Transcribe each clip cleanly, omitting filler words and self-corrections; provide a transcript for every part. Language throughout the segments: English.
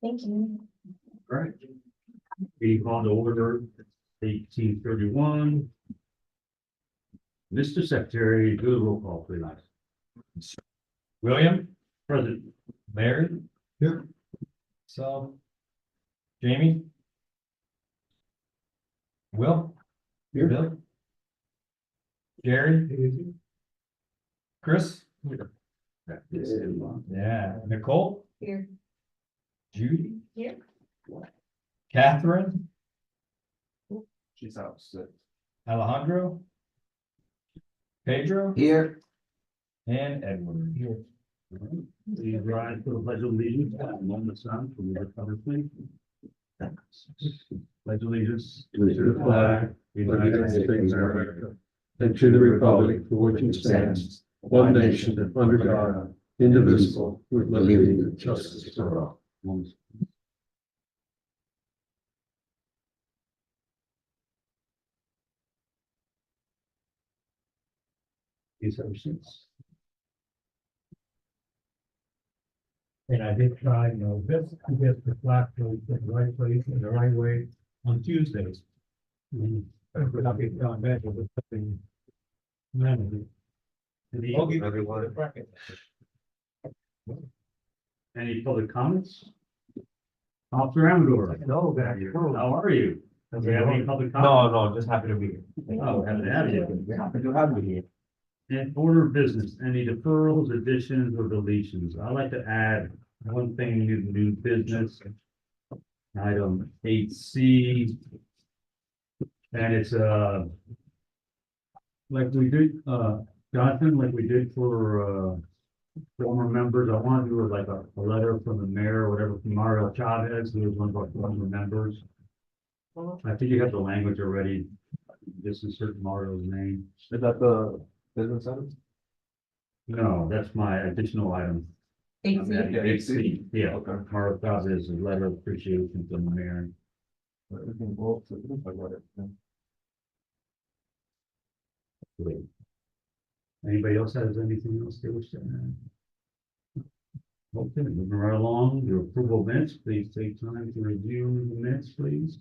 Thank you. Right. Being called to order 1831. Mr. Secretary, do the roll call, please. William, Present. Mary. Here. So. Jamie. Will. Here. Bill. Gary. Chris. Yeah, Nicole. Here. Judy. Here. Catherine. She's out sick. Alejandro. Pedro. Here. And Edward. Here. Please rise for the pledge of allegiance. One the sound from the Republic. Pledge allegiance To the flag of the United States of America, and to the republic for which it stands, one nation, under God, indivisible, with liberty and justice for all. Please have your seats. And I did try, this to get the flag to the right place in the right way on Tuesdays. But I'll be done better with something. Manually. I'll give you Everyone. the bracket. Any public comments? Officer Amador. No, How are you? Do we have any public comments? No, just happy to be here. Oh, happy to have you. We're happy to have you here. In order of business, any deferrals, additions, or deletions? I'd like to add one thing to new business. Item 8C. And it's, like we did, Jonathan, like we did for, former members, I want to do like a letter from the mayor or whatever, from Mario Chavez, who was one of our former members. I think you have the language already. Just insert Mario's name. Is that the business item? No, that's my additional item. Thank I'm you. adding 8C. Yeah, Okay. Mario Chavez, a letter of appreciation from the mayor. Great. Anybody else has anything else they wish to add? Okay, moving right along, your approval of minutes, please take time to review the minutes, please.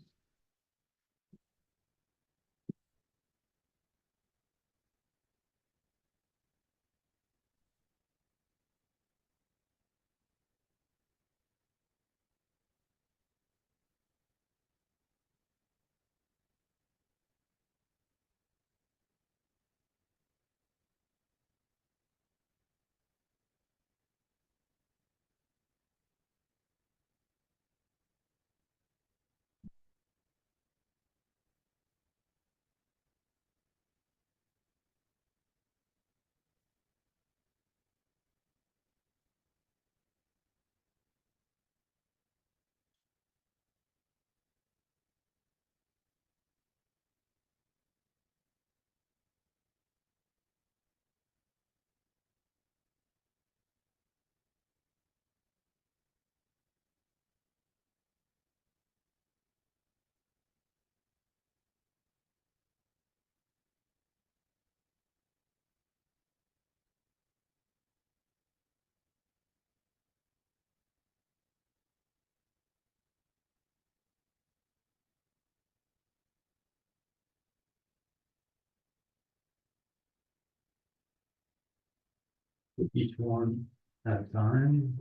Each one at a time.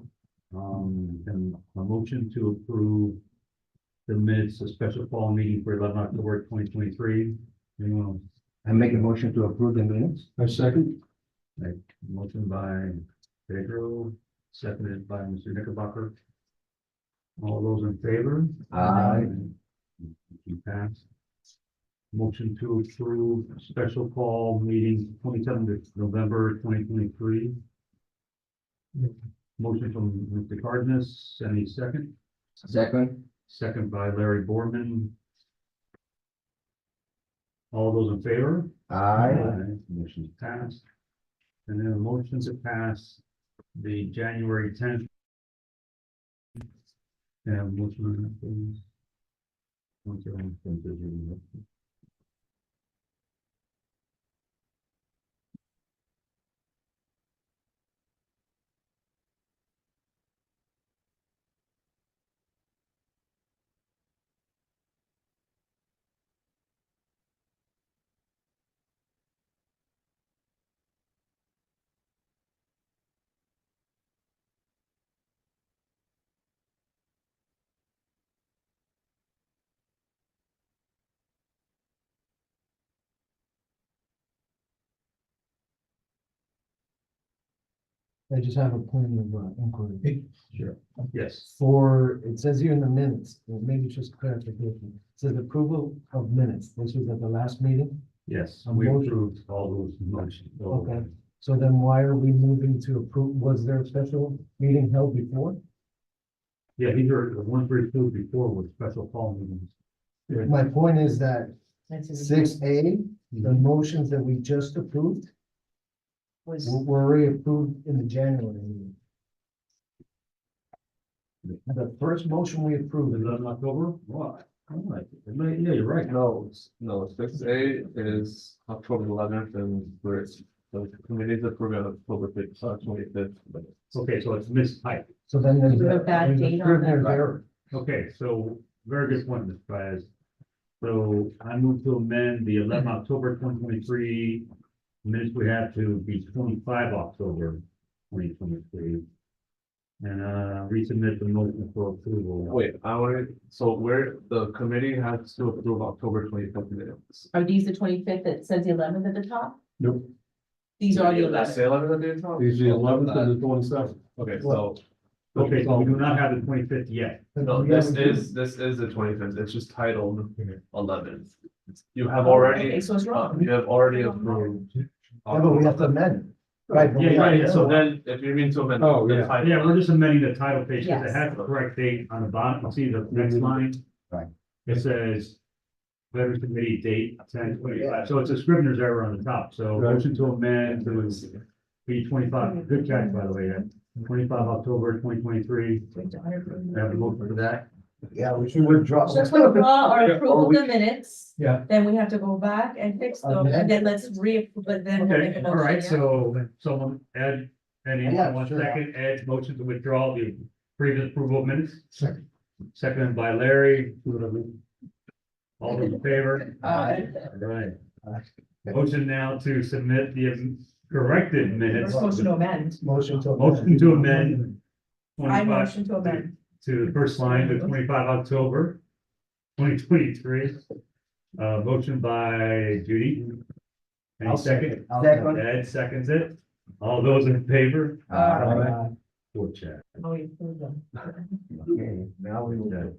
And a motion to approve the minutes of special call meeting for 11 October 2023. Anyone? I make a motion to approve the minutes. A second. Motion by Pedro, seconded by Mr. Knickerbocker. All those in favor? Aye. You pass. Motion to approve special call meeting 27th November 2023. Motion from Mr. Cardenas, any second? Second. Second by Larry Borman. All those in favor? Aye. Motion passed. And then a motion to pass the January 10th. And motion on that, please. One second. I just have a point of inquiry. Sure. Yes, For, it says here in the minutes, maybe just clarification, it says approval of minutes. This was at the last meeting. yes, A we motion. approved all those motions. Okay. So then why are we moving to approve? Was there a special meeting held before? Yeah, these are the ones we approved before with special call meetings. My point is that 6A, the motions that we just approved Was, were already approved in the January meeting. The first motion we approved, 11 October, what? Yeah, you're right. No, six A is October 11th and the committee's approving October 25th. Okay, so it's mistyped. so then there's. Is there a bad date on that? There's error. Okay, so very good point, Mr. Faz. So I move to amend the 11 October 2023 minutes we have to be 25 October 2023. And resubmit the motion for approval. Wait, so where the committee has to approve October 25th minutes. are these the 25th that says the 11th at the top? Nope. These are the That's 11th. the 11th of the top? Usually 11th and the 27th. Okay, so. Okay, so we do not have the 25th yet. No, this is the 25th, it's just titled 11th. You have already, Okay, so it's wrong. you have already approved. Yeah, but we have to amend. Right. but we Yeah, have yeah, to- So then, if you mean to amend. Oh, the yeah. title- Yeah, we're just amending the title page because it Yes. has the correct date on the bottom. You see the next line? Right. It says Veterans Committee date 10/25. So it's a Scrivener's error on the top. So Right. motion to amend to be 25. Good catch, by the way. 25 October 2023. Have a motion for that. Yeah, we should withdraw. So let's withdraw or Yeah, approve or of we- the minutes, Yeah, then we have to go back and fix them, and then let's but then we'll make Okay, a all motion, right, yeah? so someone add, anyone Yeah, one sure. second, Ed, motion to withdraw the previous approval of minutes, Second. seconded by Larry. All those in favor? Aye. All right. Motion now to submit the corrected We're minutes. supposed to amend. Motion to. Motion to amend. I 25 motion to amend. To the first line, to 25 October 2023. Motion by Judy. Any I'll second? Second. Ed seconds it. All those in favor? Poor Chad. Oh, you approved them. Okay, now we will.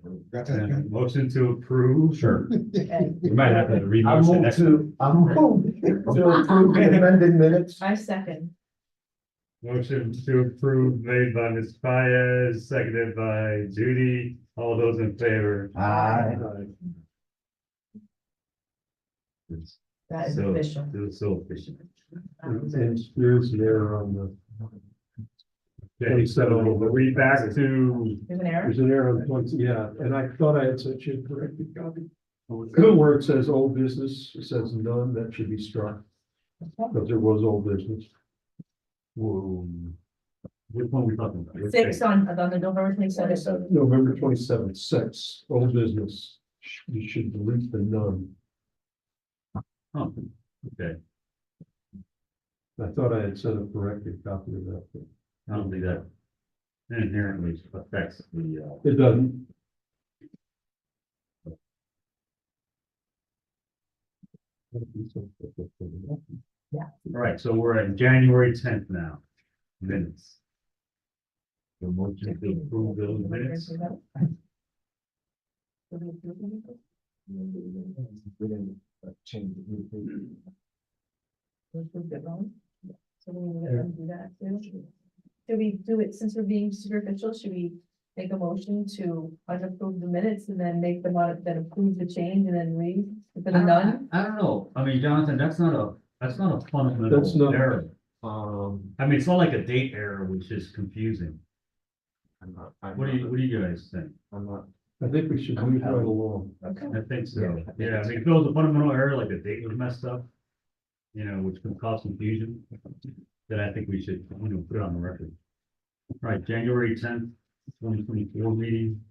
Motion to approve. Sure. Okay. We might have to I remote the move next. to, I move to approve the amended minutes. I second. Motion to approve made by Ms. Paez, seconded by Judy. All those in favor? Aye. That is So- official. It was so efficient. and here's the error on the, Okay, so we'll read back to, There's an error? there's an error on the 20, yeah, and I thought I had sent you a corrected copy. Where it says old business, it says none, that should be struck, but there was old business. whoa. Which one are we talking about? Which 6 page? on the November 27th. November 27th, 6, old business, you should delete the none. Oh, okay. I thought I had sent a corrected copy of that. but I don't think that inherently affects the, It doesn't. all right, so we're at January 10th now. Minutes. The motion to approve those minutes. So we do that too. Should we do it, since we're being superficial, should we make a motion to unapprove the minutes and then make them on, then approve the change and then read for the none? I don't know. I mean, Jonathan, that's not a That's fundamental not- error. Um, I mean, it's not like a date error, which is confusing. I'm not. What do you guys think? I'm not. I think we should move right along. Okay. I think so. Yeah, I mean, if it was a fundamental error, like the date was messed up, you know, which could cause confusion, then I think we should, put it on the record. All right, January 10th, 2024 meeting,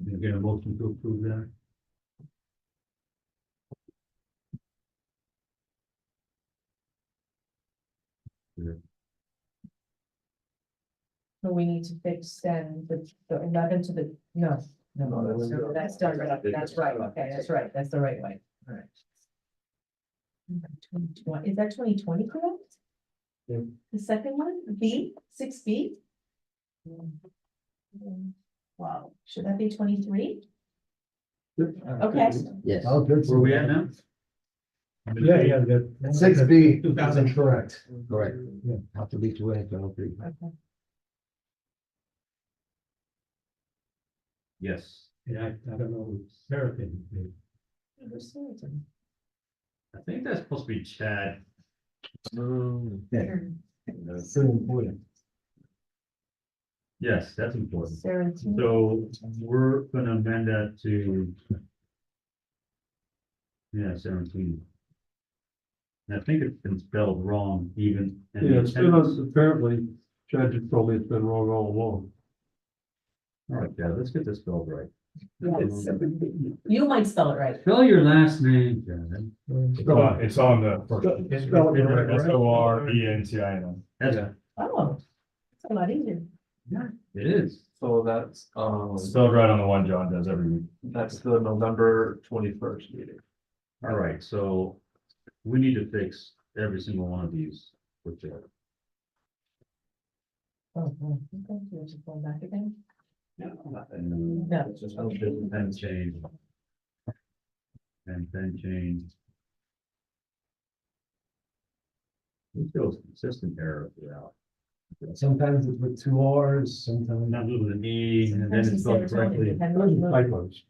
you get a motion to approve that. So we need to fix then the 11 to the, no, that's done, that's right, okay, that's right, that's the right way, all right. Is that 2020 correct? The second one, B, 6B? Wow, should that be 23? Okay. Yes. Oh, good. Where we at now? Yeah, that. 6B is 2000. incorrect. Correct. Yeah. Have to be 2023. Okay. Yes, And I don't know, Sarah can do. Where's Saracen? I think that's supposed to be Chad. That's pretty important. Yes, that's important. Saracen. So we're gonna amend that to. Yeah, 17. And I think it's been spelled wrong even. in the Yeah, it's been, attendance. apparently, Chad just told me it's been wrong all along. All right, yeah, let's get this spelled right. Yes. You might spell it right. Spell your last name, Chad. It's on the first. Spell it right, right? SORENTIN. That's, Oh, it's a lot easier. it is. So that's, Spelled right on the one John does every week. that's the November 21st meeting. All right, so we need to fix every single one of these with Chad. Oh, okay, you want to go back again? And No. it's just then change. And then change. It shows consistent error throughout. Sometimes it's with 2 R's, sometimes. Not with an E, and then Sometimes it's you spelled say it's only correctly. depending on- Typos.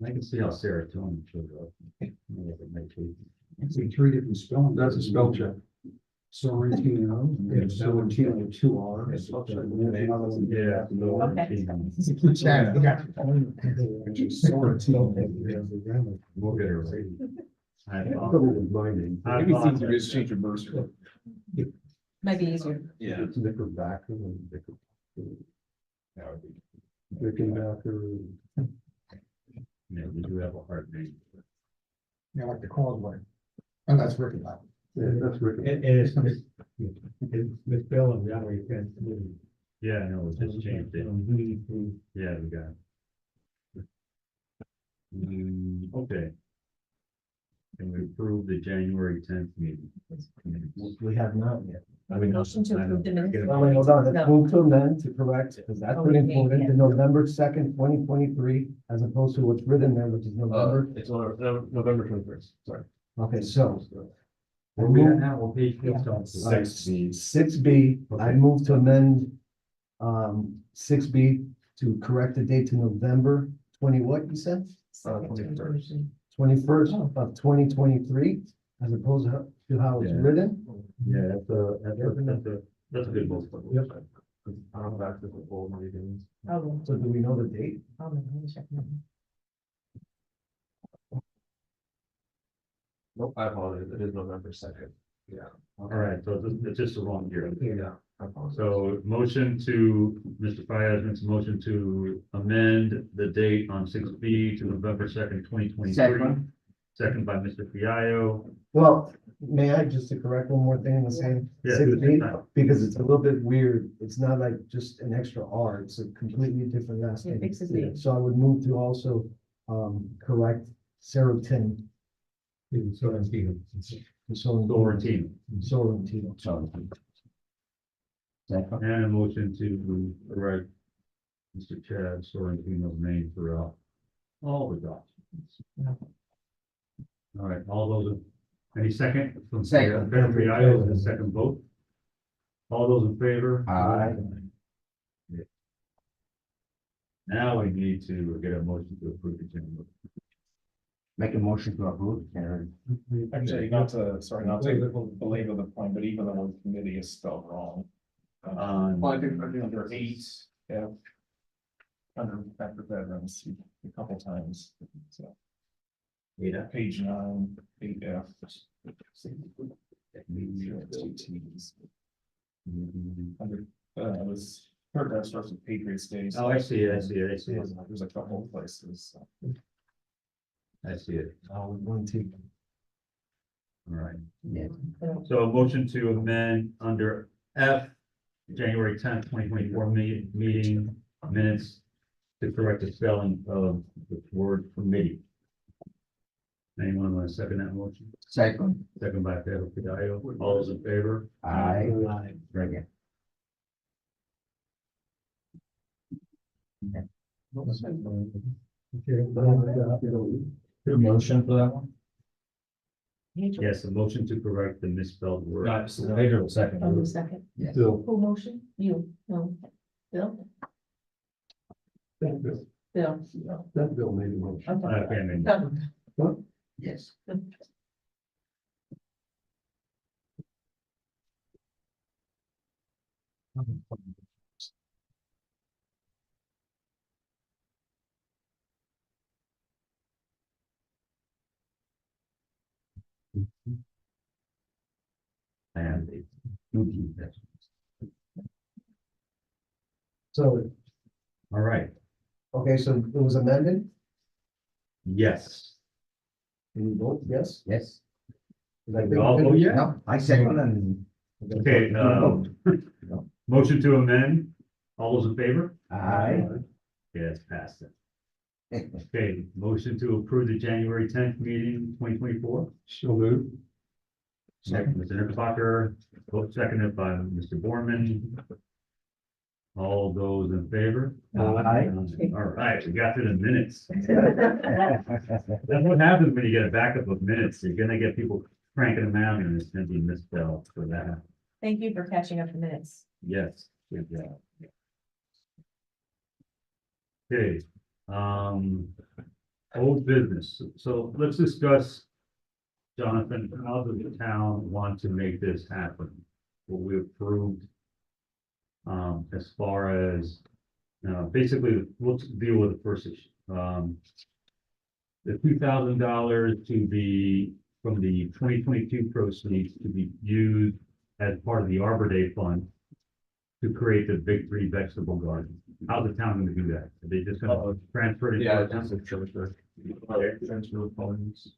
I can see how serotonin shows up. Maybe I can make it- Actually, 3 different spellings. That's a spell check. Sorrentino, Yeah, Sorrentino with 2 R's. Yeah. Okay. We'll get her right. I Trouble with my name. Maybe it's easier to just change your birth. Might be easier. Yeah. It's Knickerbacker and Rickenbacker. Yeah, we do have a hard name. Yeah, like the causeway. And that's Rickenbacker. Yeah, that's Ricken. And it's misspelled that way, you can't. Yeah, no, we just changed it. Yeah, we got it. Okay. Can we approve the January 10th meeting? We have not yet. Motion to approve the minutes. Oh, wait, hold on, let's No. move to amend to correct, because that's Oh, pretty yeah, important, yeah. to November 2nd, 2023, as opposed to what's written there, which is November. It's on November 21st, sorry. Okay, so. Where we at now? What page? Let's go. 6B. 6B, I Okay. move to amend 6B to correct the date to November 20, what you said? 21st. 21st of 2023, as opposed to how it's Yeah. written. Yeah, that's a good move. Yep. I don't have access to all meetings. Oh, So do we know the date? let me check that. Nope, I apologize, it is November 2nd. Yeah. All right, so it's just the wrong year. Yeah. I apologize. So motion to, Mr. Fayez makes a motion to amend the date on 6B to November 2nd, 2023. Second. Second by Mr. Fiallo. Well, may I just to correct one more thing in the same? Yeah, do the 6B? same time. Because it's a little bit weird. It's not like just an extra R, it's a completely different last Yeah, name. fix his name. So I would move to also correct Serotin. Sorrentino. Sorrentino. Sorrentino. Second. And a motion to correct Mr. Chad Sorrentino's name throughout all the documents. All right, all those, any second? From Second. Ben Fiallo, and a second vote. All those in favor? Aye. Now we need to get a motion to approve the agenda. Make a motion to approve, Karen. Actually, not to belabor the point, but even the word committee is spelled wrong. On- Well, I think under 8, yeah. Under veterans, a couple times, so. Yeah. Page 9, 8F. Under, it was, paragraph starts with Patriots Day. Oh, I see it, I see it, I see it. There's a couple of places. I see it. One team. All right. Yeah. So a motion to amend under F, January 10th, 2024 meeting minutes to correct the spelling of the word committee. Anyone want to second that motion? Second. Second by Pedro Fidelio. All those in favor? Aye. Very good. Motion for that one? Yes, a motion to correct the misspelled word. Pedro, second. I'll do second. Yes. Bill. Who motion? You, no. Bill? That Bill, Bill. that Bill made a motion. Okay. Okay, I mean, Done. Yes. and So, all right, okay, so it was amended, yes. can you vote yes? Yes. 'Cause I We think- all vote yes? No, I second and. Okay, motion to amend, all those in favor? Aye. Yes, passed it. Okay, motion to approve the January 10th meeting, 2024. So moved. Second, Mr. Knickerbocker, vote seconded by Mr. Borman. All those in favor? Aye. All right, we got to the minutes. That's what happens when you get a backup of minutes. You're gonna get people cranking them out and it's gonna be misspelled for that. Thank you for catching up the minutes. Yes, good job. Okay, old business. So let's discuss, Jonathan, how does the town want to make this happen? What we approved, as far as, basically, let's deal with the first issue. The $2,000 to be, from the 2022 proceeds to be used as part of the Arbor Day Fund to create the Big Three vegetable garden. How's the town gonna do that? Are they just gonna transfer it? Yeah, into our just town? a transfer. Transfer of funds.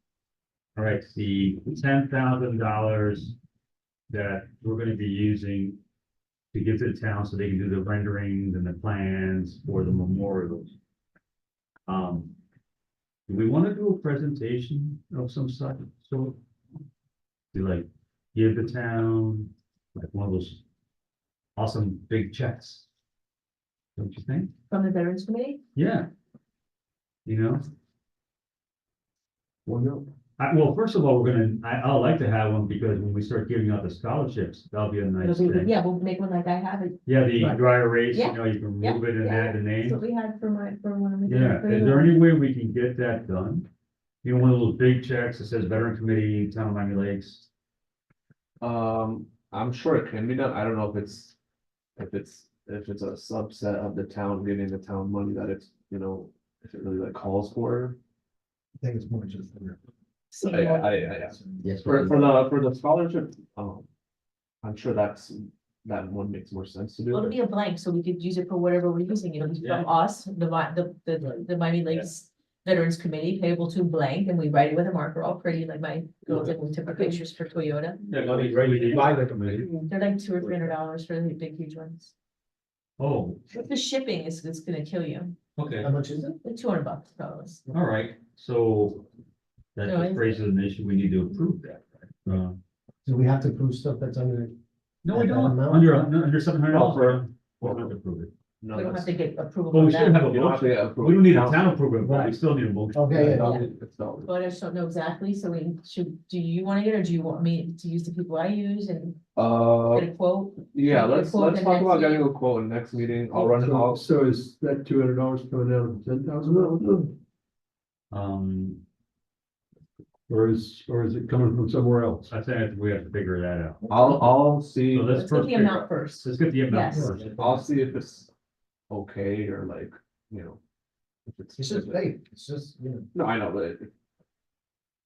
All right, the $10,000 that we're gonna be using to give to the town so they can do the renderings and the plans for the memorials. Do we want to do a presentation of some sort? So, do like give the town like one of those awesome big checks? Don't you think? From the Veterans Committee? Yeah. You know? Well, no, Well, first of all, I'd like to have one because when we start giving out the scholarships, that'll be a nice It'll be- thing. Yeah, we'll make one like I have it. Yeah, the Right. dry erase, you Yeah. know, you can Yeah. move it and Yeah. add the name. That's what we had for one of the. Yeah, for is you. there any way we can get that done? You know, one of those big checks that says Veteran Committee, Town of Miami Lakes. I'm sure it can be done. I don't know if it's a subset of the town giving the town money that it's, if it really like calls for. I think it's more just. So, Yes. For the scholarship, I'm sure that one makes more sense to do. Well, it'll be a blank, so we could use it for whatever we're using. It'll be Yeah. from us, the Miami Lakes Veterans Committee payable to blank, and we write it with a marker, all pretty, like my girls that we took our pictures for Toyota. Yeah, money ready by the committee. They're like $200 or $300 for the big huge ones. Oh, The shipping is gonna kill you, okay, How much is it? like $200 probably. all right, so that No, just it's- raises an issue, we need to approve that, right? Do we have to prove stuff that's under? No, we That don't, amount? under $700, for- we'll have to approve it. No, We don't have that's- to get approval Well, from we should them, have a You don't have to motion, get approved. we don't need a town approval, but we Right. still need a motion. Okay, It's yeah. all- it's all- but I just don't know exactly, so do you wanna get, or do you want me to use the people I use and get a quote? Yeah, Get a let's quote the talk next about getting meeting. a quote in next meeting. I'll run it all. So is that $200 coming out of $10,000? Or is it coming from somewhere else? I think we have to figure that out. I'll see. So let's Let's get first the figure amount out, first. let's get the amount Yes. first. I'll see if it's okay or like, if It's just fake, it's just, you know. No, I know, but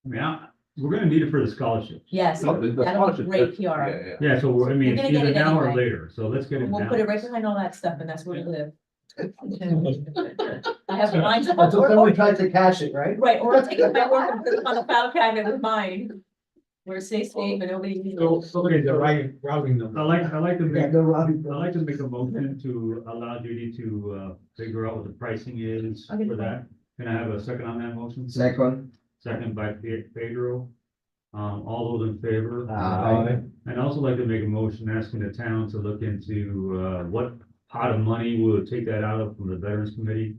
I mean, we're gonna need it for the scholarship. Yes, No, the that'll be scholarship, great yeah, PR. yeah. Yeah, so I mean, We're gonna either get it now or anyway. later, so let's get it We'll now. put it right behind all that stuff, and that's where we live. I have lines up, Until somebody tried to cash it, right? right, or I'll take it to my work and put it on the file cabinet with mine. Where it stays safe and nobody. Okay, the routing number. I like to Yeah, make, no, Robbie. I'd like to make a motion to allow Judy to, figure out what the pricing is Okay. for that. Can I have a second on that motion? Second. second by Pedro. All those in favor? Aye. I'd also like to make a motion asking the town to look into, what pot of money we'll take that out of from the Veterans Committee.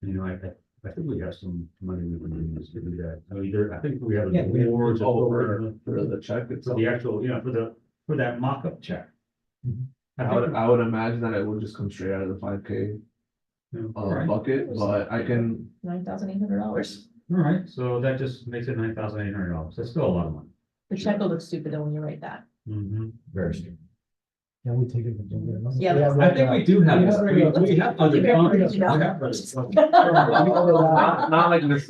You know, I think we have some money we can use to do that. I mean, I think we have Yeah, we have- awards For the check for itself. the actual, you know, for that mock-up check. I would imagine that it would just come straight out of the 5K Alright, bucket, but I can, $9,800. all right, so that just makes it $9,800. That's still a lot of money. The check will look stupid though when you write that. Very stupid. Can we take it? Yeah, I think we do have, We have- we have other Let's keep it funds. original. We have other funds. not like this.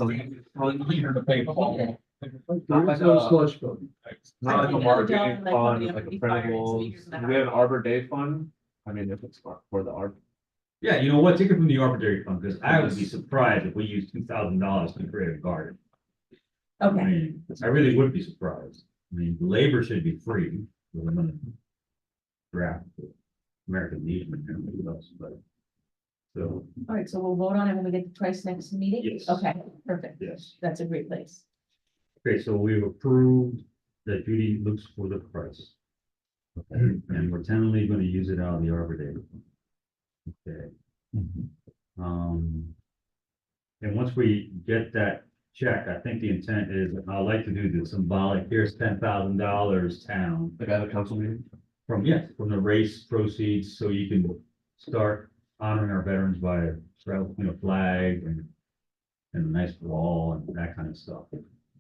Not like No a, slush fund. not like a marketing Like fund, the like a fires, printables. speakers and We have an Arbor Day fund. I mean, if it's for the Arbor. Yeah, you know what, take it from the Arbor Day Fund, because I would be surprised if we used $2,000 to create a garden. I Okay, mean, I really would be surprised. I mean, labor should be free. We're gonna Draft American Legion, and who else, but. So, all right, so we'll vote on it when we get the price next meeting? Yes. Okay, perfect. yes, That's a great place. okay, so we've approved that Judy looks for the price. Okay, and we're tentatively gonna use it out of the Arbor Day. Okay. And once we get that check, I think the intent is, I'd like to do the symbolic, here's $10,000 town. Like at a council meeting. From, yes, from the race proceeds, so you can start honoring our veterans by, you know, flag and a nice wall and that kind of stuff.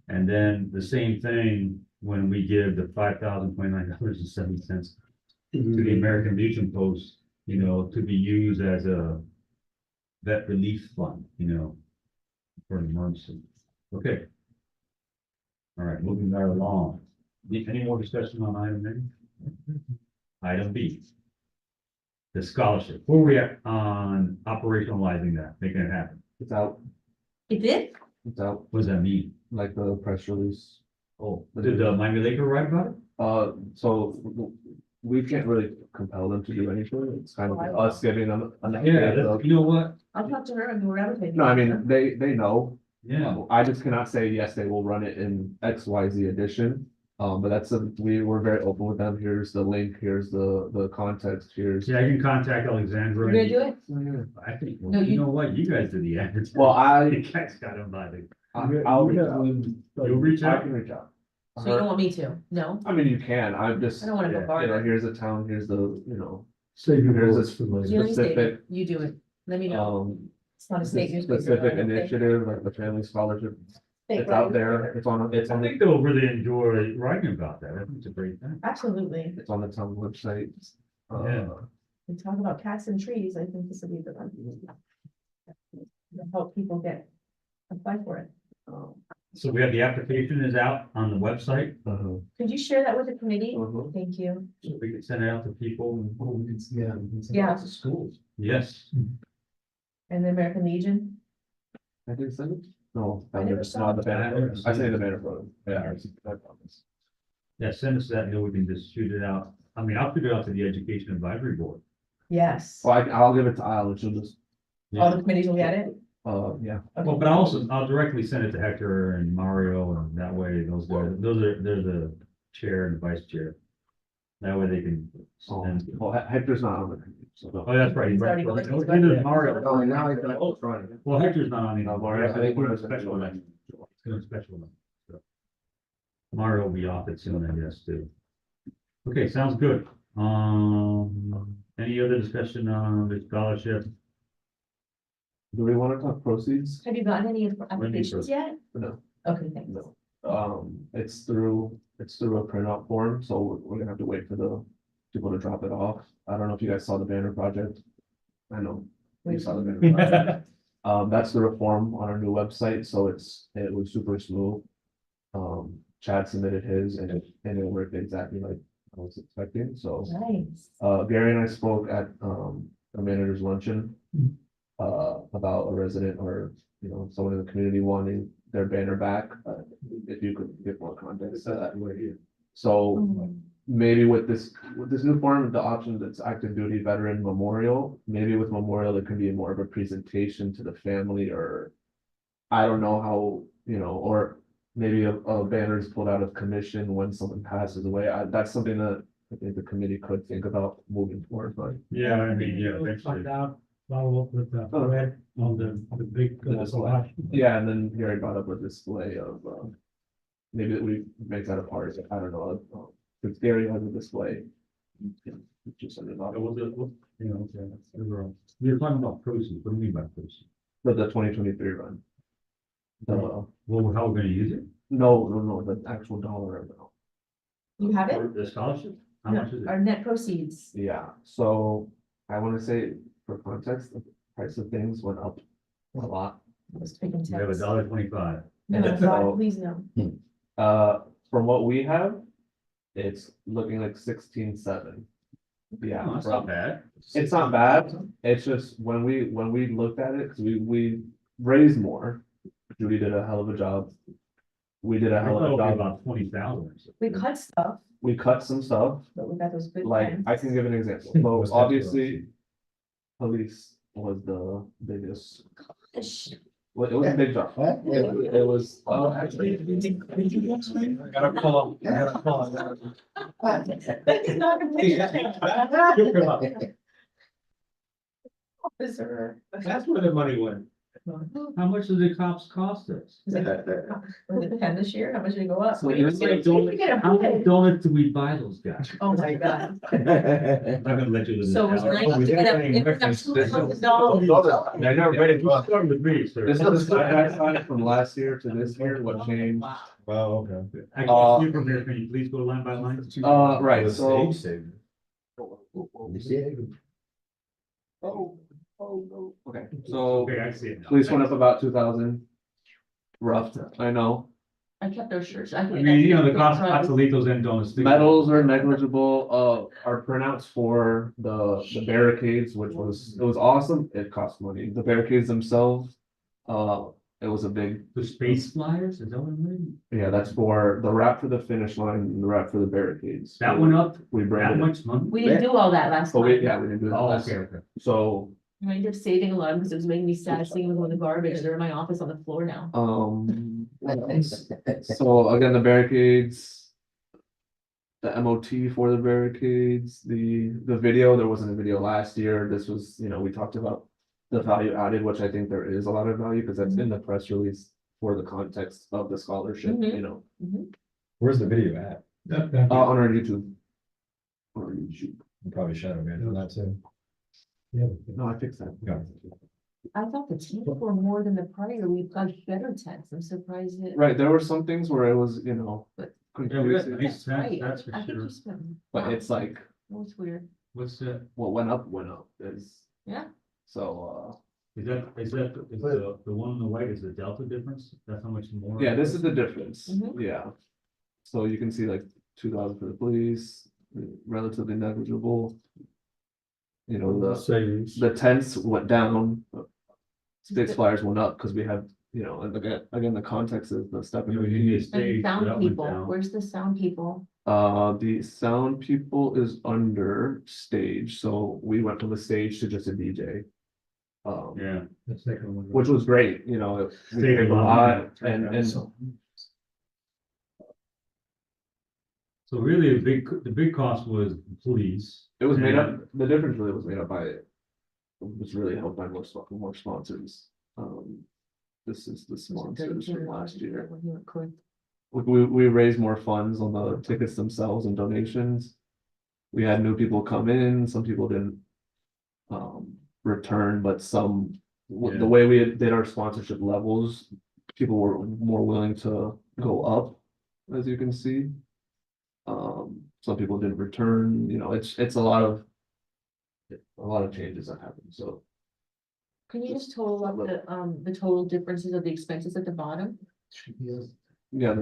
And then the same thing when we give the $5,029.70 to the American Legion Post, you know, to be used as a vet relief fund, you know, for an emergency. Okay. All right, moving right along. Any more discussion on item A? Item B. The scholarship. Where are we at on operationalizing that, making it happen? It's out, It did? it's out, What does that mean? like the press release. Oh, did the Miami Laker write about it? So we can't really compel them to do anything. It's kind of us giving them an Yeah, idea of- that's, you know what? I'll talk to her and we're advertising. No, I mean, they know. Yeah, I just cannot say, yes, they will run it in XYZ edition. But we were very open with them. Here's the link, here's the context, here's. yeah, I can contact Alexandra. You're gonna do it? I think, No, you you- know what? You guys did the ads. Well, You guys got them by the. I'll reach out. You'll reach I out? can reach out. So you don't want me to? No? I mean, you can, I'm just, I don't wanna you bombard know, her. here's a town, here's the, you know, Save your There's a- bullets for You later. let me say, Specific, you do it. Let me know. It's not a state newspaper. specific okay? initiative, like the family scholarship. State It's out road. there, it's on, it's I on, think they'll really enjoy writing about that. I think it's a great thing. Absolutely. it's on the town website. Yeah. We talk about cats and trees. I think this would be the one. To help people apply for it. So we have the application is out on the website, Could you share that with the committee? Mhm. Thank you. so we can send it out to people. Oh, we can, yeah. we can send Yeah. it to schools. Yes, And the American Legion? I did send it? No, I never it's saw not the it. banner, I say the banner photo. Yeah. I promise. yeah, send us that, and then we can just shoot it out. I mean, I'll shoot it out to the Education Advisory Board. Yes. Well, I'll give it to Al, and she'll just, All the committees will get it? yeah. Well, but I'll directly send it to Hector and Mario, and that way those guys, they're the chair and vice chair. That way they can. send- Well, Hector's not on the committee, so. Oh, that's right. He's already Right. going. Neither is Mario. Oh, and now I got, oh, right. Well, Hector's not on No, anymore. Mario, I think we're a special election. It's gonna be a special election. so. Mario will be off it soon, I guess, too. Okay, sounds good. Any other discussion on the scholarship? Do we want to talk proceeds? Have you gotten any applications yet? No. Okay, thanks. No. It's through a printout form, so we're gonna have to wait for the people to drop it off. I don't know if you guys saw the banner project. I know. You saw the banner project. That's the reform on our new website, so it was super smooth. Chad submitted his and it worked exactly like I was expecting, so. Nice. Gary and I spoke at, a manager's luncheon. About a resident or, you know, someone in the community wanting their banner back, if you could give more context to that. So Mm. maybe with this new form, the option that's active duty veteran memorial, maybe with memorial, it could be more of a presentation to the family or. I don't know you know, or maybe a banner is pulled out of commission when someone passes away. That's something that I think the committee could think about moving forward, but. Yeah, I mean, yeah, We'll eventually. Find out, follow up with the red on the big. The display. Yeah, and then Gary brought up a display of, maybe that we make that a part, I don't know, because Gary has a display. Just send it off. It was, you know, we were talking about proceeds, what do you mean by proceeds? For the 2023 run. The, Well, how we're gonna use it? no, the actual dollar amount. You have it? Or the scholarship? How No, much is it? our net proceeds. Yeah, so I wanna say, for context, the price of things went up a lot. Let's take in We have text. $1.25. No, And God, so- please no. From what we have, it's looking like 16.7. Yeah, Oh, that's not bad. it's not bad, it's just when we looked at it, cause we raised more. Judy did a hell of a job. We did I a hell thought it of a would be job, about 20,000. We cut stuff, we cut some stuff, but we got those good. like, pens. I can give an example, What's so that obviously. Police was the biggest, well, it was a big job, it was, actually. Gotta pull up, gotta pull up. That is not a picture. Officer. That's where the money went. How much did the cops cost us? Was it 10 this year? How much did it go up? So it was like We get a How many pen. donuts did we buy those guys? Oh, my God. I'm gonna let you. live So it was that down. nice to get a, it was $200. I never read it. Start with me, sir. This is the side by side from last year to this year, what changed, Wow, okay. I can't see from here, can you please go line by line? right, The so. stage saved. Oh, no. Okay, so Okay, I see it now. police went up about 2,000. Rough, I know. I kept those shirts. I mean, you know, the cost of Pasolitos and donuts. Metals are negligible, our printouts for the barricades, which was, it was awesome, it cost money, the barricades themselves. It was a big, The space flyers, is that what I mean? yeah, that's for the wrap for the finish line and the wrap for the barricades. That went up We that branded it, much money? We didn't do all that last but we, time. yeah, we didn't do that Oh, last, okay, okay. so, I ended up saving a lot because it was making me sad seeing them in the garbage. They're in my office on the floor now. so again, the barricades. The MOT for the barricades, the video, there wasn't a video last year, this was, you know, we talked about. The value added, which I think there is a lot of value, because that's in the press release for the context of the scholarship, you know, Where's the video at? on our YouTube. On our YouTube, You probably shadow man that too. no, I fixed that. Yeah. I thought the tents were more than the prior. We've got better tents. I'm surprised that. Right, there were some things where it was, you know. But- couldn't Yeah, we got fix it, nice That's right. tents, that's for I think sure. you spent. But wow, it's like, that was weird. What's that? what went up is. Yeah. So, Is the one in the white, is the delta difference? That's how much more? yeah, this is the difference, Mhm. yeah. So you can see like 2,000 for the police, relatively negligible. You know, the tents went down. Space flyers went up because we had, you know, and again, the context is the stuff. You know, you need a And stage, so that sound went people, down. where's the sound people? The sound people is under stage, so we went from the stage to just a DJ. Yeah. Let's take a look. Which was great, you know, we Saved paid a a lot of lot, money. and So really, the big cost was police. it was made up, the difference really was made up by. It was really helped by more sponsors, this is the sponsors from last year. We raised more funds on the tickets themselves and donations. We had new people come in, some people didn't. Return, but some, Yeah. the way we did our sponsorship levels, people were more willing to go up, as you can see. Some people didn't return, you know, it's a lot of. A lot of changes that happened, so. Can you just total up the total differences of the expenses at the bottom? Yes. Yeah,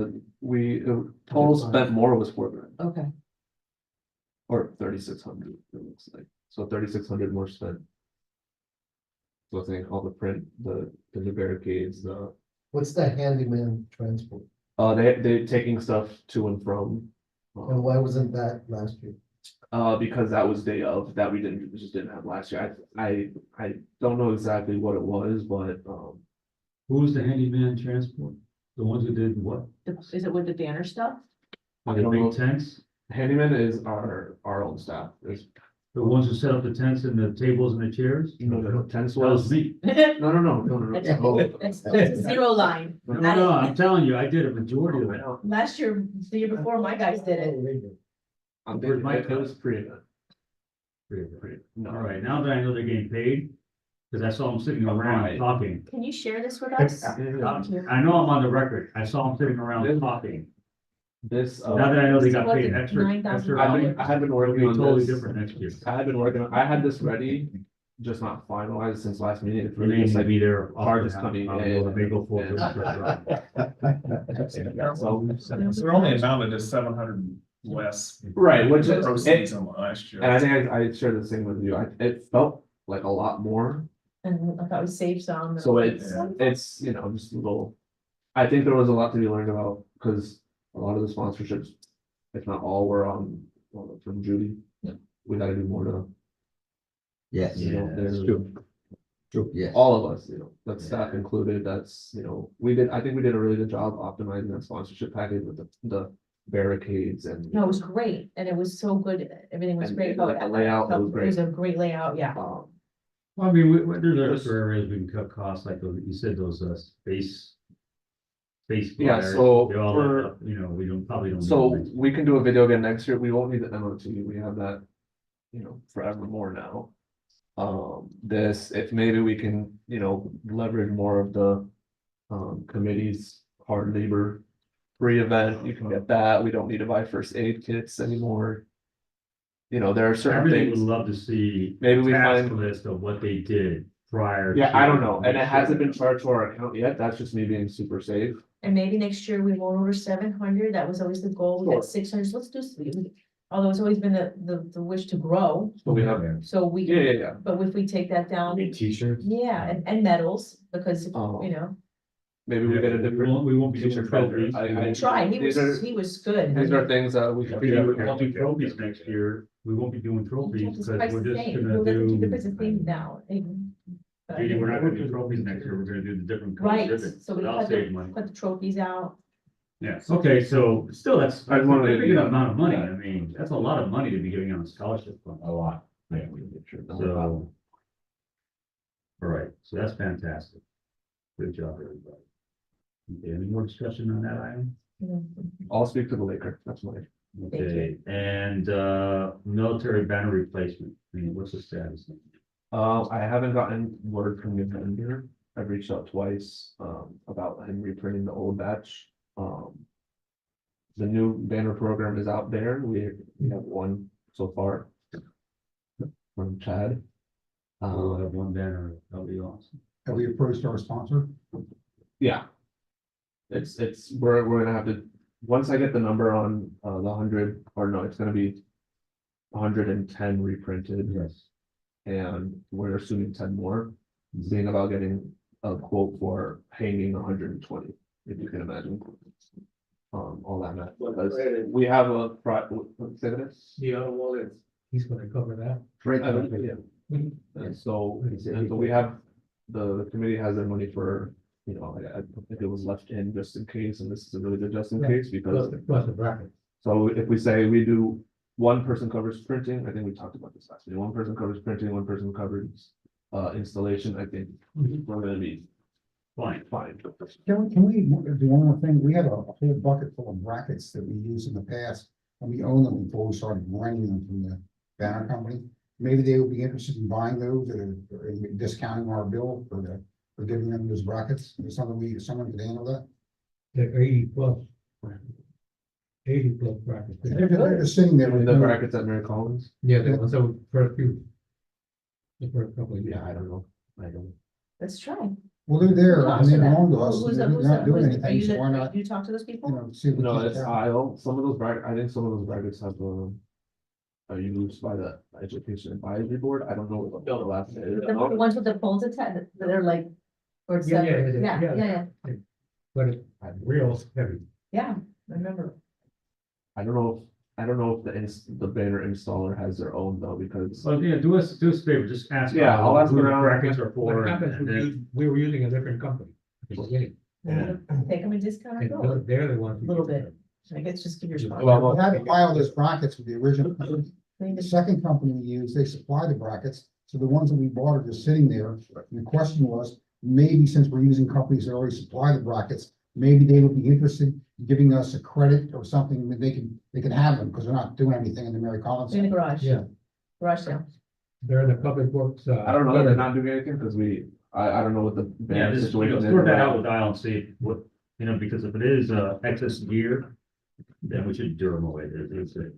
total spent more was $4,000 Okay. or 3,600, it looks like, so 3,600 more spent. So I think all the print, the new barricades, What's the handyman transport? they taking stuff to and from. And why wasn't that last year? Because that was day of, that we just didn't have last year, I don't know exactly what it was, but, Who was the handyman transport? The ones who did what? Is it with the banner stuff? The don't know. big tents? Handyman is our own staff, is, The ones who set up the tents and the tables and the chairs? no, tents That was was, me. no. That's a zero line. No, I'm telling you, I did a majority of it. Last year, the year before, my guys did it. I'm Where's my thinking, it was pre-event. All No, right, now that I know they're getting paid, because I saw them sitting around Right. talking. Can you share this with us? Thank you. I know I'm on the record. I saw them sitting around talking. this, Now that I know they got Was paid it extra. $9,000? I had been It'll working be on totally this. different next year. I had this ready, just not finalized since last meeting. It's Your really name just may like, be there. hard as coming, yeah. They go for it. They're only amounted to 700 less. right, which is, Proceeds than last year. and I think I shared the same with you. It felt like a lot more. And I thought we saved some. So it's, you know, just a little, I think there was a lot to be learned about, because a lot of the sponsorships, if not all, were from Judy. Yeah. We gotta do more to, Yes. you know, there's Yes. all of us, you know, that's staff included, that's, you know, I think we did a really good job optimizing that sponsorship package with the barricades and. No, it was great, and it was so good, everything was And great. the layout was It was a great layout, yeah. Well, I mean, there's other areas we can cut costs, like those, you said, those, space. Space. Yeah, flyers, so they all for- end up, you know, we probably don't. need So them next we can do a video again next year, we won't need the MOT, we have that, you know, forevermore now. If maybe we can, you know, leverage more of the, committee's hard labor. Free event, you can get that, we don't need to buy first aid kits anymore. You know, there are year. I certain really would things, love to see. maybe we task find, list of what they did prior. yeah, to- I don't know, and it hasn't been charged to our account yet, that's just me being super safe. And maybe next year we won't order 700, that was always the goal, we Sure. got 600, so let's do, although it's always been the wish to grow, So we have, so we. yeah. But if we take that down, T-shirts? yeah, and medals, because, Oh. you know, Maybe we get a different. We won't be doing T-shirt vendor. trophies. I try, he These are- was good. These are things that we can. We won't do trophies next year. We won't be doing trophies because we're just gonna do. Because the thing now. Judy, we're not gonna do trophies next year. We're gonna do the different. colored Right, ribbons. so we That'll cut save money. the trophies out. Yes, okay, so still, that's I a wanted to- big amount of money. I mean, that's a lot of money to be giving out a scholarship fund. A lot. So. All right, so that's fantastic. Good job, everybody. Okay, any more discussion on that item? I'll speak to the Laker, that's my. Okay, and, military banner replacement, I mean, what's the status? I haven't gotten word from the vendor. I've reached out twice, about him reprinting the old batch. The new banner program is out there. We have one so far. From Chad. We'll have one banner, that'll be awesome. Have we approached our sponsor? Yeah. We're gonna have to, once I get the number on, the 100, or no, it's gonna be 110 reprinted. Yes. And we're assuming 10 more, seeing about getting a quote for hanging 120, if you can imagine. All that math, because we have a, say that? The other one is, he's gonna cover that. Yeah. And so we have, the committee has their money for, you know, I think it was left in just in case, and this is a really good just in case, because. Plus the bracket. So if we say we do, one person covers printing, I think we talked about this last week, one person covers printing, one person covers installation, I think we're gonna be Fine. fine. Can we do one more thing? We have a whole bucket full of brackets that we used in the past, and we own them before we started renting them from the banner company. Maybe they would be interested in buying those or discounting our bill for giving them those brackets. Is someone could handle that? The 80 plus. 80 plus bracket. They're just sitting there with The no, brackets at Mary Collins, Yeah, the ones that for a few. The first couple of years. yeah, I don't know, I don't. Let's try. well, they're there, I mean, they belong to us. Who's They're that? not doing Are anything, you, so why not, you talk to those people? see if we No, can it's get that. aisle, some of those brackets, I think some of those brackets have, are used by the education advisory board, I don't know what the last name is. The ones with the poles attached, that are like. Or it's Yeah, yeah, separate, yeah, yeah, yeah. yeah, But it's real heavy. yeah, I remember. I don't know if the banner installer has their own though, because. So, yeah, do us a favor, just ask. Yeah, I'll ask who the around. brackets are for, What happens, and then, we were using a different company at the beginning. Take them a discount or And go, they're the ones. a little bit, I guess just give your spot. We had to file those brackets with the original company. The second company we used, they supply the brackets, so the ones that we bought are just sitting there. And the question was, maybe since we're using companies that already supply the brackets, maybe they would be interested in giving us a credit or something that they can have them, because they're not doing anything in the Mary Collins. In the garage. Yeah. Garage sale. They're in the public works. I don't know that they're not doing anything because I don't know what the Yeah, banner just, situation is. sort that out with Dial and see what, because if it is, excess gear, then we should do them away. It's a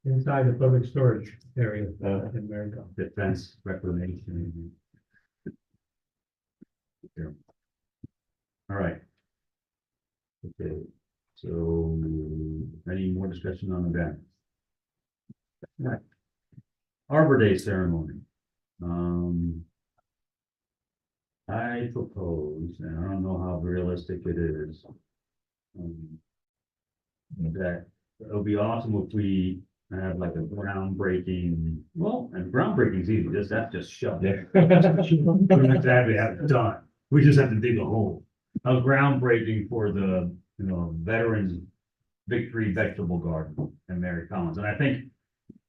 Inside the public storage area Yeah. in Marion. defense reclamation. Yeah. All right. Okay, so any more discussion on the banner? Right. Arbor Day ceremony. I propose, and I don't know how realistic it is. That it'll be awesome if we have like a groundbreaking, well, and groundbreaking is easy, that's just shut there. We don't exactly have it done, we just have to dig a hole. A groundbreaking for the, Veterans Victory Vegetable Garden in Mary Collins, and I think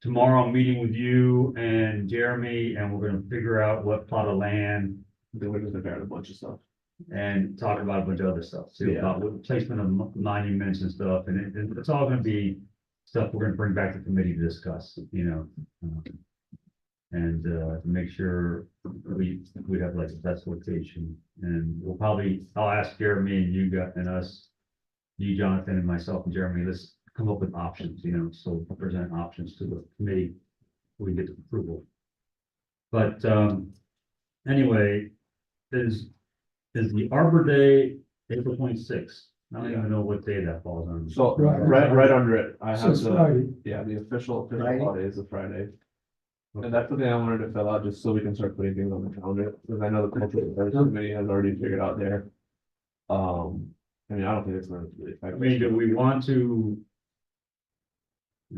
tomorrow I'm meeting with you and Jeremy, and we're gonna figure out what plot of land They were just preparing a bunch of stuff. and talk about a bunch of other stuff, too, Yeah. about what placement of monuments and stuff, and it's all gonna be stuff we're gonna bring back to committee to discuss, and to make sure we have like the best location, and I'll ask Jeremy and you and us, you, Jonathan, and myself and Jeremy, let's come up with options, so we'll present options to the committee, we get approval. But, anyway, is the Arbor Day April 26th? I don't even know what day that falls on. So Right. right under it, I So have it's the, Friday. yeah, the official Friday? holiday is a Friday. And that's the thing I wanted to fill out, just so we can start putting things on the calendar, because I know the cultural affairs committee has already figured out there. I don't think it's gonna really affect. Do we want to?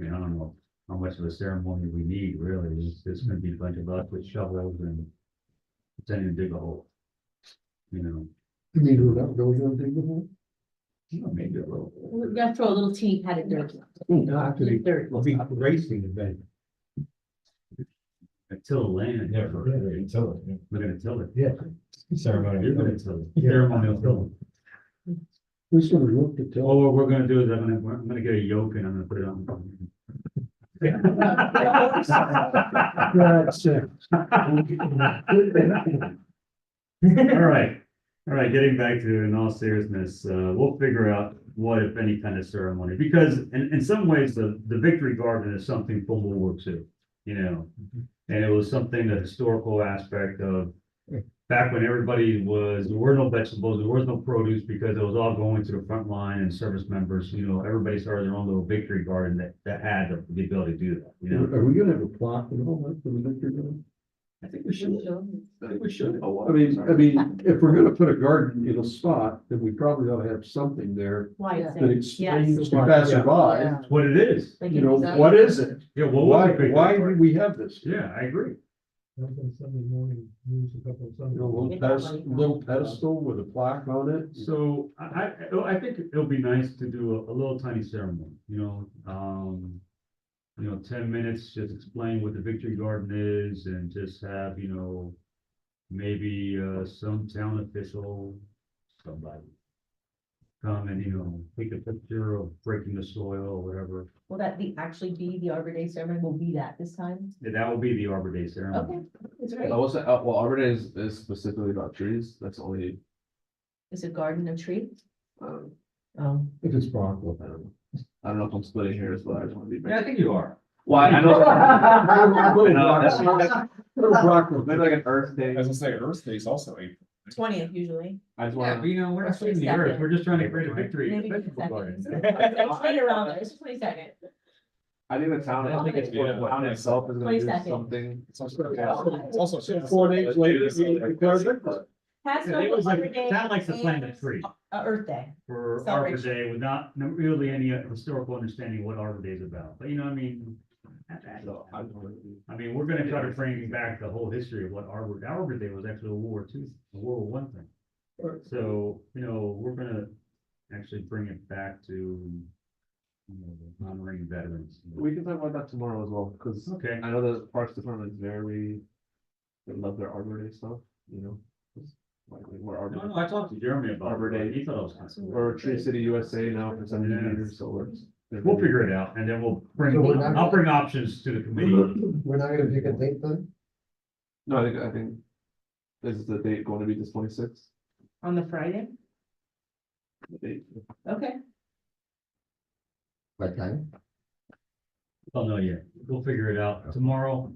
I don't know how much of a ceremony we need, really. It's gonna be a bunch of us with shovels and pretending to dig a hole. You mean without going on dig the hole? Maybe a little. We're gonna throw a little teeny pat of dirt. No, actually, Dirt. it'll be a racing event. Till the land. Yeah, until it. We're gonna till it. Yeah. Ceremony. You're gonna till it. Ceremonial till it. Who's gonna look to tell? Well, what we're gonna do is I'm gonna get a yoke and I'm gonna put it on. That's All right, getting back to, in all seriousness, we'll figure out what, if any, kind of ceremony, because in some ways, the Victory Garden is something from World War II, and it was something, the historical aspect of back when there were no vegetables, there was no produce, because it was all going to the front line and service members, everybody started their own little Victory Garden that had the ability to do that, Are we gonna have a plaque and all that for the victory garden? I think we should. I think we should. Oh, I mean, if we're gonna put a garden in a spot, then we probably ought to have something there Why is that it? explains to passerby, That's what it is. Like what is it? Yeah, well, Why do we have this? Yeah, I agree. Sunday morning, news a couple of You Sundays. know, little pedestal with a plaque on it. So I think it'll be nice to do a little tiny ceremony, 10 minutes, just explain what the Victory Garden is and just have, maybe, some town official, somebody come and, take a picture of breaking the soil or whatever. Will that actually be the Arbor Day ceremony? Will be that this time? That will be the Arbor Day ceremony. Okay, that's great. Well, Arbor Day is specifically about trees, that's only, Is it garden of trees? um, If it's Brockville. I don't know if I'm splitting hairs, but I just want to be. I think you are. Well, I know. Little Brockville. Maybe like an Earth Day. I was gonna say Earth Day is also April. 20th usually. I just Yeah, want but we're not Roughly saving the earth, second. we're just trying to create a victory. Maybe vegetable 22nd. garden. It's right around there. It's 22nd. I think the town, I think it's for the town itself is gonna do 22nd. something. It's also. 4 days later, we declare victory. Passover, It was like, Arbor Day, that likes to plant a and, tree Earth Day. for Arbor Celebration. Day without really any historical understanding what Arbor Day is about, but So, I just wanted to be- we're gonna try to bring back the whole history of what Arbor Day was actually a World War II, a World War I thing. So, we're gonna actually bring it back to honoring veterans. We can talk about that tomorrow as well, because Okay, I know the Parks Department is very, they love their Arbor Day stuff, you know? Just like we're no, Arbor, I talked to Jeremy about Arbor Day. it, he thought it was kind of cool. or Tree City USA now for 70 Yeah. years, so We'll figure it out, and then we'll bring, So we're not- I'll bring options to the committee. We're not gonna pick a date then? No, I think, is the date going to be this 26th? On the Friday? The date, Okay. What time? Oh, no, yeah, we'll figure it out tomorrow.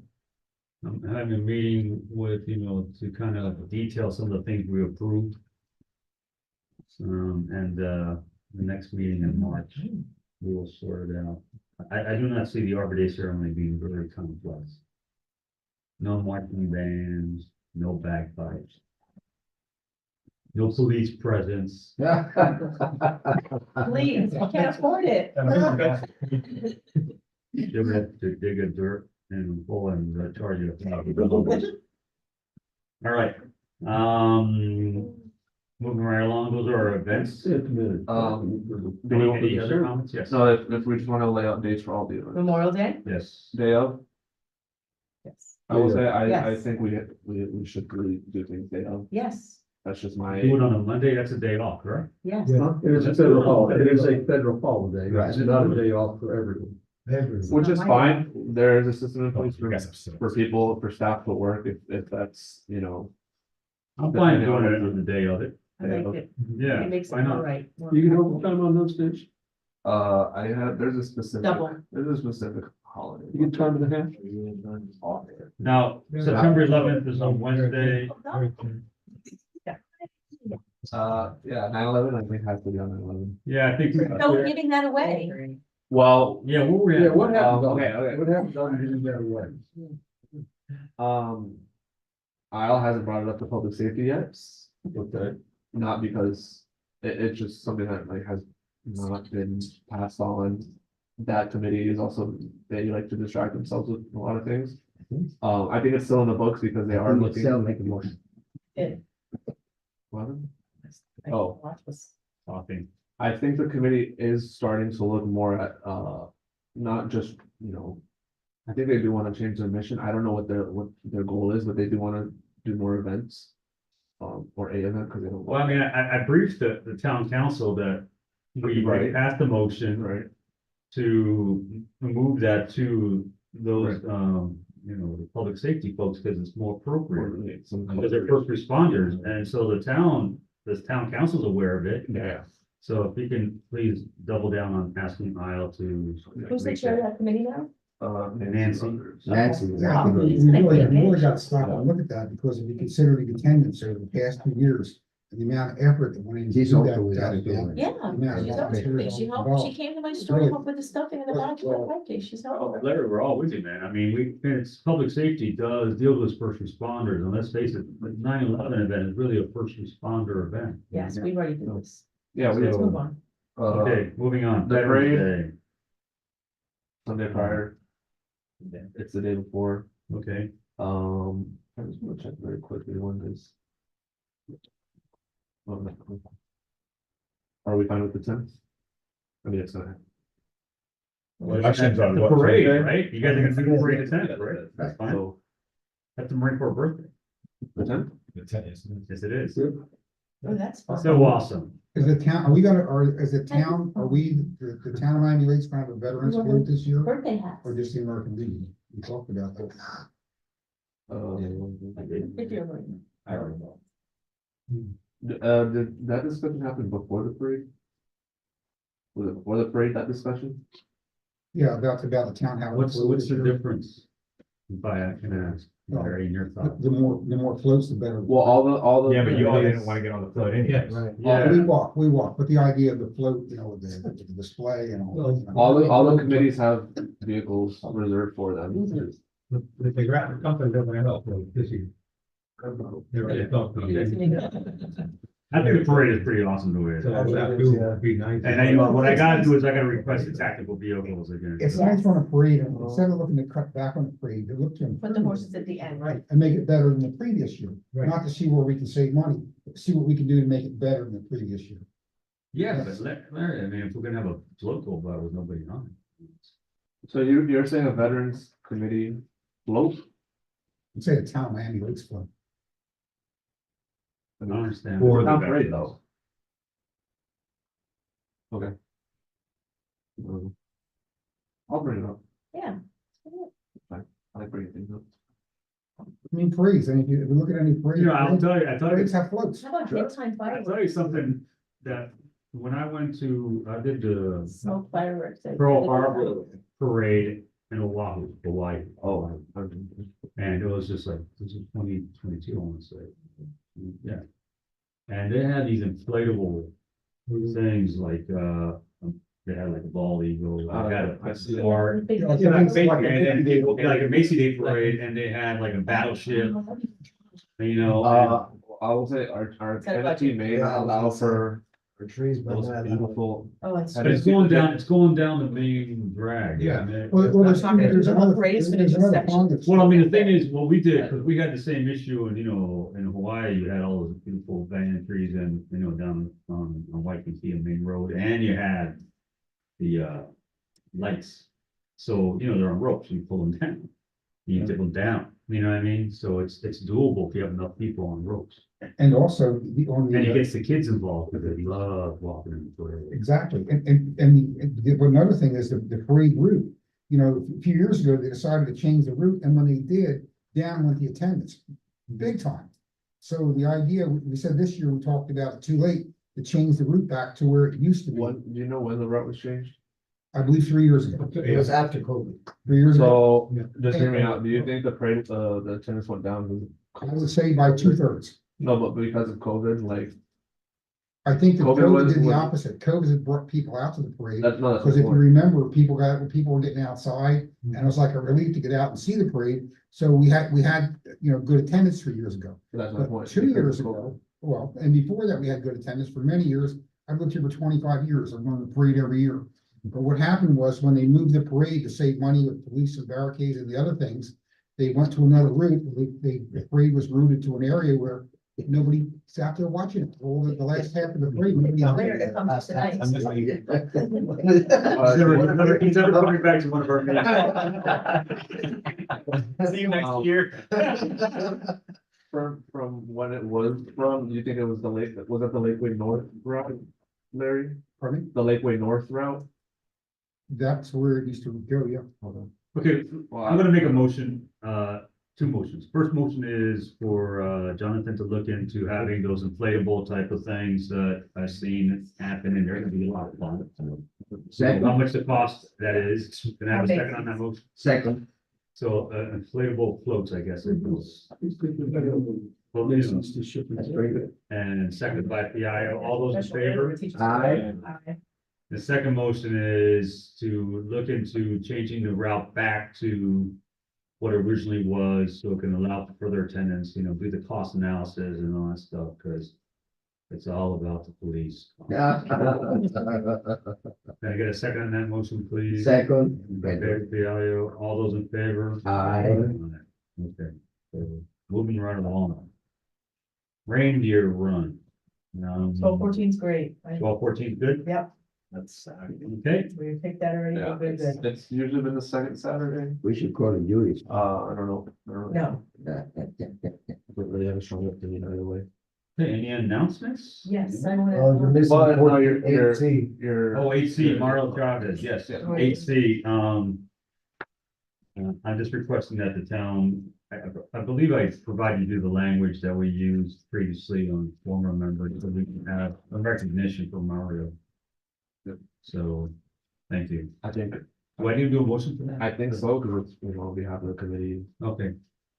I'm having a meeting with, to kind of detail some of the things we approved. And, the next meeting in March, we will sort it out. I do not see the Arbor Day ceremony being very complex. No marching bands, no bagpipes. No police presence. Please, I can't afford it. They would have to dig a dirt and pull and charge you $1,000. All right, moving right along, those are our events. do we want Any to other comments? Yes. No, if we just want to lay out dates for all the events. Memorial Day? Yes. Day of, Yes. I will say, I Yes. think we should really do things day of, Yes, that's just my. Do it on a Monday, that's a day off, correct? yes. Yeah. It is a federal holiday, it is a federal holiday, Right. it's not a day off for everyone. Which is fine, there is a system in place You guys have so- for people, for staff to work, if that's, I'm fine doing it on the day of it. I like it. Yeah, It makes it why all not? right. You get overtime on those days, there's a specific. Double. There's a specific holiday. you get time and a half. Now, September 11th is on Wednesday. Yeah, 9/11, I think has to be on 9/11. Yeah, I think. No, we're giving that away. Well, Yeah, where were we Yeah, at? what happens, okay. what happens on getting that away? Isle hasn't brought it up to public safety yet, Okay, not because it's just something that like has not been passed on. That committee is also, they like to distract themselves with a lot of things. I think it's still in the books because they are looking. Make a motion. What? I Oh. watch this. Talking. I think the committee is starting to look more at, not just, I think they do want to change their mission. I don't know what their goal is, but they do want to do more events. Or a event, because they don't. Well, I mean, I briefed the town council that we Right. passed the motion Right, to move that to those, the public safety folks, because it's more appropriate. coordinate some. Because they're first responders, and so the town council's aware of it. Yeah. So if you can please double down on asking Isle to. Who's the chair of that committee now? Nancy. Nancy. I think we really got to stop and look at that, because if you consider the attendance over the past 2 years, and the amount of effort that went into She's that. also with us doing it. Yeah, Yeah, she's yeah. helped me. She helped, she came to my store, Really? helped with the stuffing in the back of the pancake. She's Oh, helped. Larry, we're all with you, man. I mean, it's public safety does deal with first responders, and let's face it, the 9/11 event is really a first responder event. Yes, we've already did this. Yeah, we Let's So- move on. Okay, moving on. the Veterans parade- Sunday prior. It's the day before. Day. Okay, I just want to check very quickly when this. Oh, no. Are we fine with the 10th? I mean, it's gonna. Elections on the what, parade, Tuesday? right? You guys are gonna do the parade at 10th, right? That's fine. So, That's the Marine Corps birthday. the 10th? The tennis. Yes, it is. Oh, that's fun. So awesome. Is the town, are we gonna, or is the town, are we, the town of Miami Lakes gonna have a veterans float this year? Birthday hats. Or just the American Legion? We talked about that. If you're going. I don't know. Did that discussion happen before the parade? Was it before the parade, that discussion? Yeah, about the town having. a What's float this the year. difference? If I can ask, Larry, in your thoughts. The more floats, the better. Well, all the. Yeah, but you all didn't want to get on the float anyways. Yeah. We walk, but the idea of the float, with the display and all. All the committees have vehicles reserved for them. The graphic company doesn't help this year. They already talked about it. I think the parade is pretty awesome the way it So is. that too would be nice. And I, you know, what I gotta do is I gotta request the tactical vehicles again. It's nice on a parade, and instead of looking to cut back on the parade, to look to. Put the improve horses at the end. Right, and make it better than the previous year, Right. not to see where we can save money, but see what we can do to make it better than the previous year. Yeah, but Larry, I mean, if we're gonna have a float go by with nobody on it. So you're saying a veterans committee float? Let's say the town Miami Lakes Club. I don't understand. For the Not great veterans. though. Okay. I'll bring it up. Yeah. I like bringing things up. I mean, parades, and if you look at any parade. You know, I tell you, Parades have floats. How about bedtime I'll fireworks? tell you something that when I went to, I did the Smoke fireworks. Pearl Harbor Parade in Oahu, Hawaii. Oh. And it was just like, this is 2022, I want to say. Yeah. And they had these inflatable things like, they had like a ball eagle, they had I see. or Big- Yeah, yeah, like Macy- like a Macy Day parade, and they had like a battleship, you know. I will say our Set a entity budget. may not allow for For trees, but those not. beautiful. Oh, it's. But it's going down the main drag. Yeah. I mean, Well, That's not gonna do there's the whole another, parade, it's gonna there's do another sections. pond that's. Well, I mean, the thing is, what we did, because we had the same issue, and you know, in Hawaii, you had all those beautiful banyan trees and, you know, down on Waikiki and Main Road, and you had the lights. So, you know, they're on ropes, you pull them down, you dip them down, you know what I mean? So it's doable if you have enough people on ropes. And also, on And it the, gets the kids involved, because they love walking in the parade. exactly, another thing is the parade route. You know, a few years ago, they decided to change the route, and when they did, down went the attendance, big time. So the idea, we said this year, we talked about it too late to change the route back to where it used to be, Do you know when the route was changed? I believe 3 years ago. It was after COVID. 3 years ago, So, just hear me out, do you think the parade, the attendance went down? I would say by 2/3. No, but because of COVID, like, I think that COVID COVID was- did the was- opposite. COVID had brought people out to the parade. that's not. Because if you remember, people were getting outside, and it was like a relief to get out and see the parade. So we had, you know, good attendance 3 years ago. That's my But point. 2 years ago, well, and before that, we had good attendance for many years. I've lived here for 25 years. I've gone to the parade every year. But what happened was when they moved the parade to save money with police and barricades and the other things, they went to another route. The parade was routed to an area where nobody sat there watching it. All the last half of the parade. nobody was Where there. it comes tonight. He's never coming back to one of our meetings. See you next year. From when it was from, do you think it was was that the Lakeway North route, Larry? Pardon me? The Lakeway North route? That's where it used to go, yeah. Okay, I'm gonna make a motion, two motions. First motion is for Jonathan to look into having those inflatable type of things that I've seen happen, and they're gonna be a lot of fun. So how much the cost that is, can I have a second on that motion? Second, So inflatable floats, I guess. it was. Well, that's very good. and seconded by PIO, all those in favor? Aye. The second motion is to look into changing the route back to what originally was, so it can allow for further attendance, you know, do the cost analysis and all that stuff, because it's all about the police. Can I get a second on that motion, please? Second. Okay, PIO, all those in favor? Aye. Okay, so moving right along. Reindeer run. 12-14 is great. 12-14, good? Yep, That's, okay. we picked that already. Yeah, We're good. it's usually been the second Saturday. We should call it Judy. I don't know. No, Don't really have a strong opinion either way. Okay, any announcements? yes, I Oh, you're want to. missing But no, you're- 48C. You're. Oh, HC, Marlo Chavez, yes, Yeah. HC, I'm just requesting that the town, I believe I provided you the language that we used previously on former members, so we can have a recognition for Mario. Yep. So, thank you. I think, Do I need to do a motion for that? I think so, because it's, on behalf of the committee. Okay,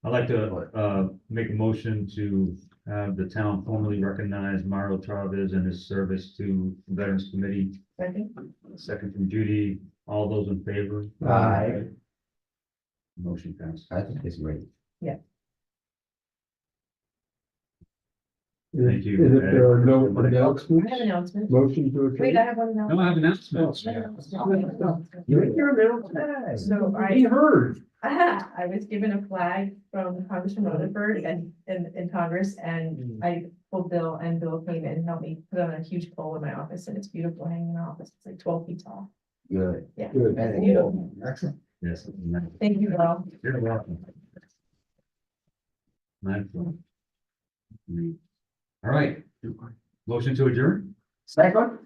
I'd like to, make a motion to have the town formally recognize Mario Chavez and his service to the Veterans Committee. Second from Judy, all those in favor? Aye. Motion passed. I think it's great. Thank you. And if there are no I have announcements, announcements. motion to Wait, I adjourn. have one No, I announcement. have announcements. So He heard. I was given a flag from Congressman Rutherford and in Congress, and I pulled Bill, and Bill came in and helped me put on a huge pole in my office, and it's beautiful hanging in the office. It's like 12 feet tall. Good. Yeah. Good. It's beautiful. Excellent. Yes. Thank you, Bill. You're welcome. Nice. All right, motion to adjourn? Second?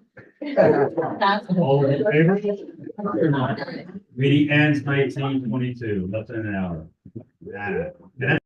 All in favor? Meeting ends 19:22, less than an hour. Yeah.